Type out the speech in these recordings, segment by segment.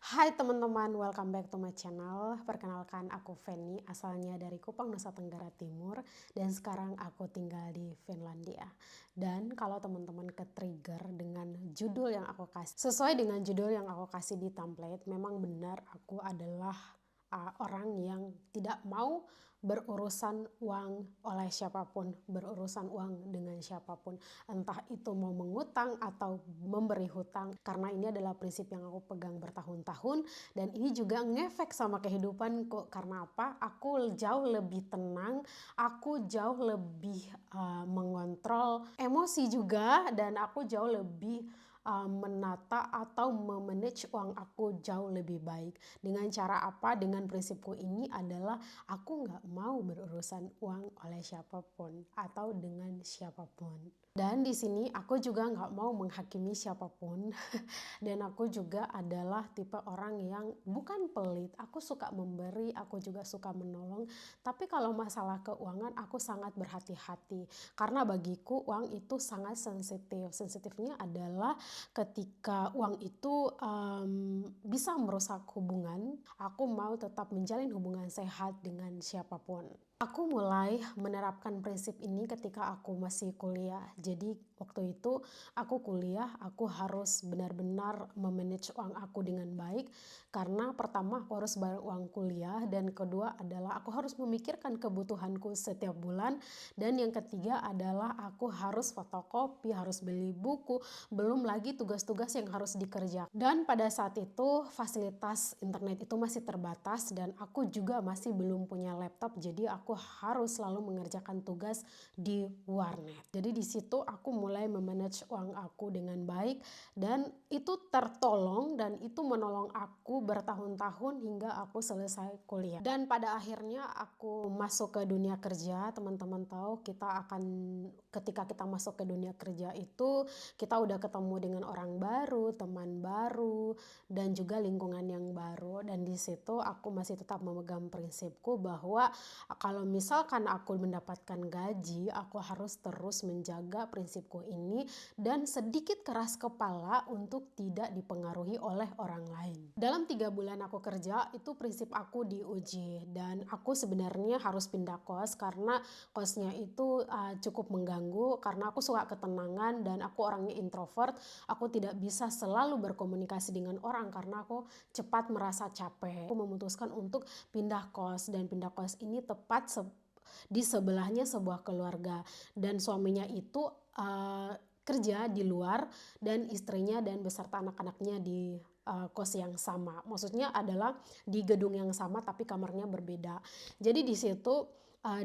Hai teman-teman, welcome back to my channel. Perkenalkan aku Feni, asalnya dari Kupang, Nusa Tenggara Timur, dan sekarang aku tinggal di Finlandia. Dan kalau teman-teman ke-trigger dengan judul yang aku kasih, sesuai dengan judul yang aku kasih di template, memang benar aku adalah orang yang tidak mau berurusan uang oleh siapapun, berurusan uang dengan siapapun, entah itu mau mengutang atau memberi hutang, karena ini adalah prinsip yang aku pegang bertahun-tahun dan ini juga ngefek sama kehidupanku. Karena apa? Aku jauh lebih tenang, aku jauh lebih mengontrol emosi juga, dan aku jauh lebih menata atau memanage uang aku jauh lebih baik. Dengan cara apa? Dengan prinsipku ini adalah aku nggak mau berurusan uang oleh siapapun atau dengan siapapun. Dan di sini aku juga nggak mau menghakimi siapapun. Dan aku juga adalah tipe orang yang bukan pelit. Aku suka memberi, aku juga suka menolong. Tapi kalau masalah keuangan aku sangat berhati-hati. Karena bagiku uang itu sangat sensitif. Sensitifnya adalah ketika uang itu bisa merusak hubungan, aku mau tetap menjalin hubungan sehat dengan siapapun. Aku mulai menerapkan prinsip ini ketika aku masih kuliah. Jadi waktu itu aku kuliah, aku harus benar-benar memanage uang aku dengan baik. Karena pertama aku harus bayar uang kuliah, dan kedua adalah aku harus memikirkan kebutuhanku setiap bulan. Dan yang ketiga adalah aku harus fotokopi, harus beli buku, belum lagi tugas-tugas yang harus dikerjakan. Dan pada saat itu fasilitas internet itu masih terbatas dan aku juga masih belum punya laptop, jadi aku harus selalu mengerjakan tugas di warnet. Jadi di situ aku mulai memanage uang aku dengan baik, dan itu tertolong dan itu menolong aku bertahun-tahun hingga aku selesai kuliah. Dan pada akhirnya aku masuk ke dunia kerja. Teman-teman tahu ketika kita masuk ke dunia kerja itu kita udah ketemu dengan orang baru, teman baru, dan juga lingkungan yang baru. Dan di situ aku masih tetap memegang prinsipku bahwa kalau misalkan aku mendapatkan gaji, aku harus terus menjaga prinsipku ini dan sedikit keras kepala untuk tidak dipengaruhi oleh orang lain. Dalam 3 bulan aku kerja, itu prinsip aku diuji, dan aku sebenarnya harus pindah kos karena kosnya itu cukup mengganggu, karena aku suka ketenangan dan aku orangnya introvert. Aku tidak bisa selalu berkomunikasi dengan orang karena aku cepat merasa capek. Aku memutuskan untuk pindah kos, dan pindah kos ini tepat di sebelahnya sebuah keluarga, dan suaminya itu kerja di luar dan istrinya dan beserta anak-anaknya di kos yang sama. Maksudnya adalah di gedung yang sama tapi kamarnya berbeda. Jadi di situ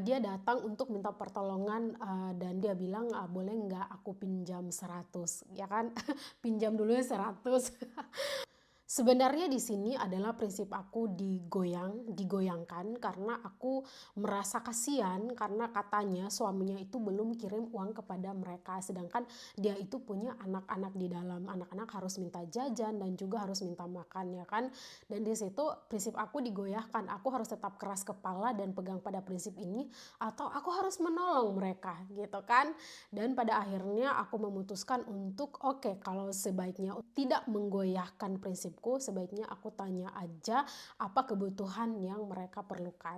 dia datang untuk minta pertolongan, dan dia bilang boleh nggak aku pinjam 100, ya kan? Pinjam dulu 100. Sebenarnya di sini adalah prinsip aku digoyangkan karena aku merasa kasihan karena katanya suaminya itu belum kirim uang kepada mereka, sedangkan dia itu punya anak-anak di dalam. Anak-anak harus minta jajan dan juga harus minta makan, ya kan? Dan di situ prinsip aku digoyahkan. Aku harus tetap keras kepala dan pegang pada prinsip ini, atau aku harus menolong mereka, gitu kan? Dan pada akhirnya aku memutuskan untuk oke, kalau sebaiknya tidak menggoyahkan prinsip, sebaiknya aku tanya aja apa kebutuhan yang mereka perlukan,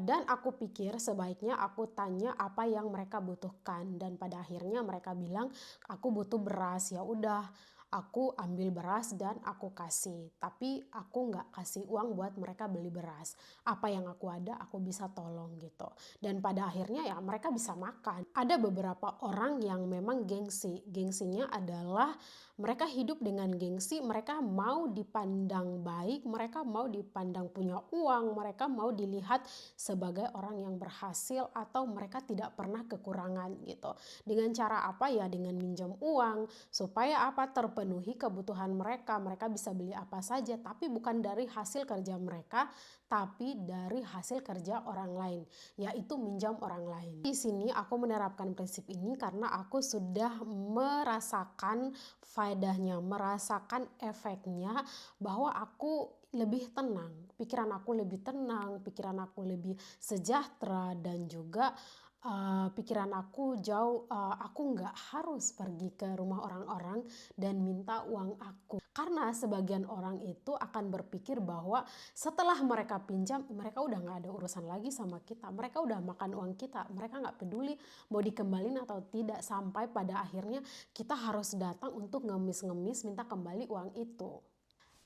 dan aku pikir sebaiknya aku tanya apa yang mereka butuhkan. Dan pada akhirnya mereka bilang aku butuh beras. Ya udah, aku ambil beras dan aku kasih, tapi aku nggak kasih uang buat mereka beli beras. Apa yang aku ada aku bisa tolong gitu. Dan pada akhirnya ya mereka bisa makan. Ada beberapa orang yang memang gengsinya adalah mereka hidup dengan gengsi, mereka mau dipandang baik, mereka mau dipandang punya uang, mereka mau dilihat sebagai orang yang berhasil, atau mereka tidak pernah kekurangan gitu. Dengan cara apa ya? Dengan minjam uang supaya apa? Terpenuhi kebutuhan mereka. Mereka bisa beli apa saja, tapi bukan dari hasil kerja mereka, tapi dari hasil kerja orang lain, yaitu minjam orang lain. Di sini aku menerapkan prinsip ini karena aku sudah merasakan faedahnya, merasakan efeknya, bahwa aku lebih tenang, pikiran aku lebih tenang, pikiran aku lebih sejahtera, dan juga pikiran aku jauh, aku nggak harus pergi ke rumah orang-orang dan minta uang aku. Karena sebagian orang itu akan berpikir bahwa setelah mereka pinjam, mereka udah nggak ada urusan lagi sama kita. Mereka udah makan uang kita, mereka nggak peduli mau dikembalin atau tidak. Sampai pada akhirnya kita harus datang untuk ngemis-ngemis minta kembali uang itu.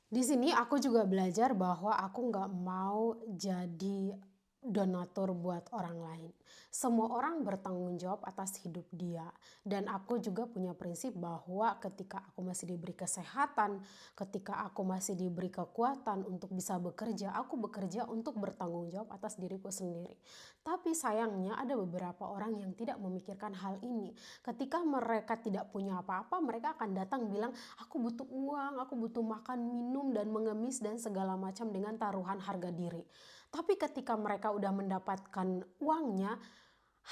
Di sini aku juga belajar bahwa aku nggak mau jadi donatur buat orang lain. Semua orang bertanggung jawab atas hidup dia. Dan aku juga punya prinsip bahwa ketika aku masih diberi kesehatan, ketika aku masih diberi kekuatan untuk bisa bekerja, aku bekerja untuk bertanggung jawab atas diriku sendiri. Tapi sayangnya ada beberapa orang yang tidak memikirkan hal ini. Ketika mereka tidak punya apa-apa, mereka akan datang bilang, aku butuh uang, aku butuh makan, minum, dan mengemis dan segala macam dengan taruhan harga diri. Tapi ketika mereka udah mendapatkan uangnya,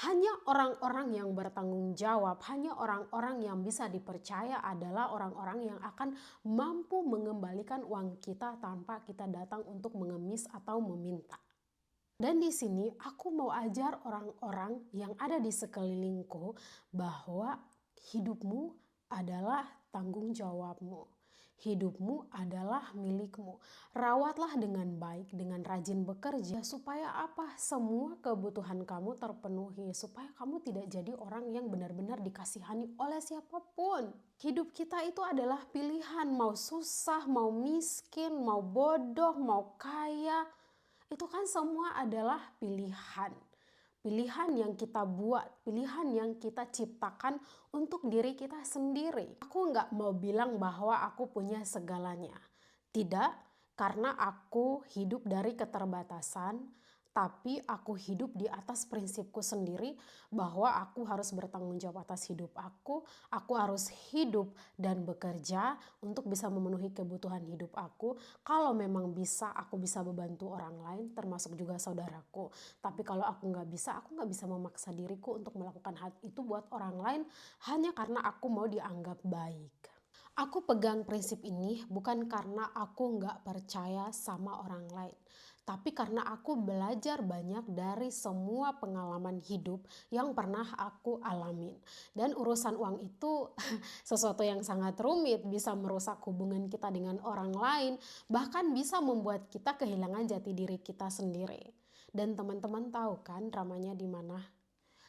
hanya orang-orang yang bertanggung jawab, hanya orang-orang yang bisa dipercaya adalah orang-orang yang akan mampu mengembalikan uang kita tanpa kita datang untuk mengemis atau meminta. Dan di sini aku mau ajar orang-orang yang ada di sekelilingku bahwa hidupmu adalah tanggung jawabmu. Hidupmu adalah milikmu. Rawatlah dengan baik, dengan rajin bekerja supaya apa? Semua kebutuhan kamu terpenuhi, supaya kamu tidak jadi orang yang benar-benar dikasihani oleh siapapun. Hidup kita itu adalah pilihan, mau susah, mau miskin, mau bodoh, mau kaya. Itu kan semua adalah pilihan. Pilihan yang kita buat, pilihan yang kita ciptakan untuk diri kita sendiri. Aku nggak mau bilang bahwa aku punya segalanya. Tidak, karena aku hidup dari keterbatasan, tapi aku hidup di atas prinsipku sendiri bahwa aku harus bertanggung jawab atas hidup aku harus hidup dan bekerja untuk bisa memenuhi kebutuhan hidup aku. Kalau memang bisa, aku bisa membantu orang lain, termasuk juga saudaraku. Tapi kalau aku nggak bisa memaksa diriku untuk melakukan hal itu buat orang lain hanya karena aku mau dianggap baik. Aku pegang prinsip ini bukan karena aku nggak percaya sama orang lain, tapi karena aku belajar banyak dari semua pengalaman hidup yang pernah aku alamin. Dan urusan uang itu sesuatu yang sangat rumit, bisa merusak hubungan kita dengan orang lain, bahkan bisa membuat kita kehilangan jati diri kita sendiri. Dan teman-teman tahu kan dramanya di mana?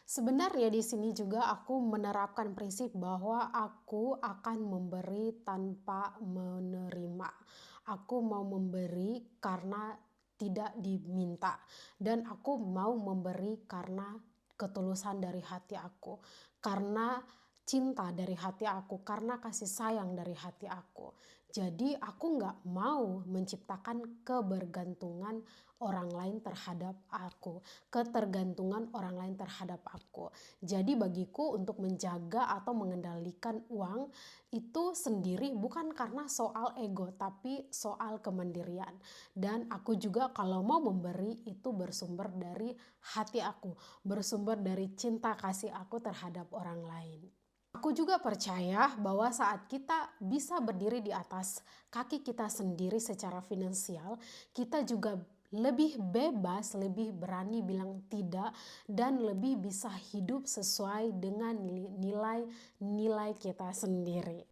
Sebenarnya di sini juga aku menerapkan prinsip bahwa aku akan memberi tanpa menerima. Aku mau memberi karena tidak diminta dan aku mau memberi karena ketulusan dari hati aku, karena cinta dari hati aku, karena kasih sayang dari hati aku. Jadi aku nggak mau menciptakan kebergantungan orang lain terhadap aku, ketergantungan orang lain terhadap aku. Jadi bagiku untuk menjaga atau mengendalikan uang itu sendiri bukan karena soal ego, tapi soal kemandirian. Dan aku juga kalau mau memberi itu bersumber dari hati aku, bersumber dari cinta kasih aku terhadap orang lain. Aku juga percaya bahwa saat kita bisa berdiri di atas kaki kita sendiri secara finansial, kita juga lebih bebas, lebih berani bilang tidak, dan lebih bisa hidup sesuai dengan nilai-nilai kita sendiri.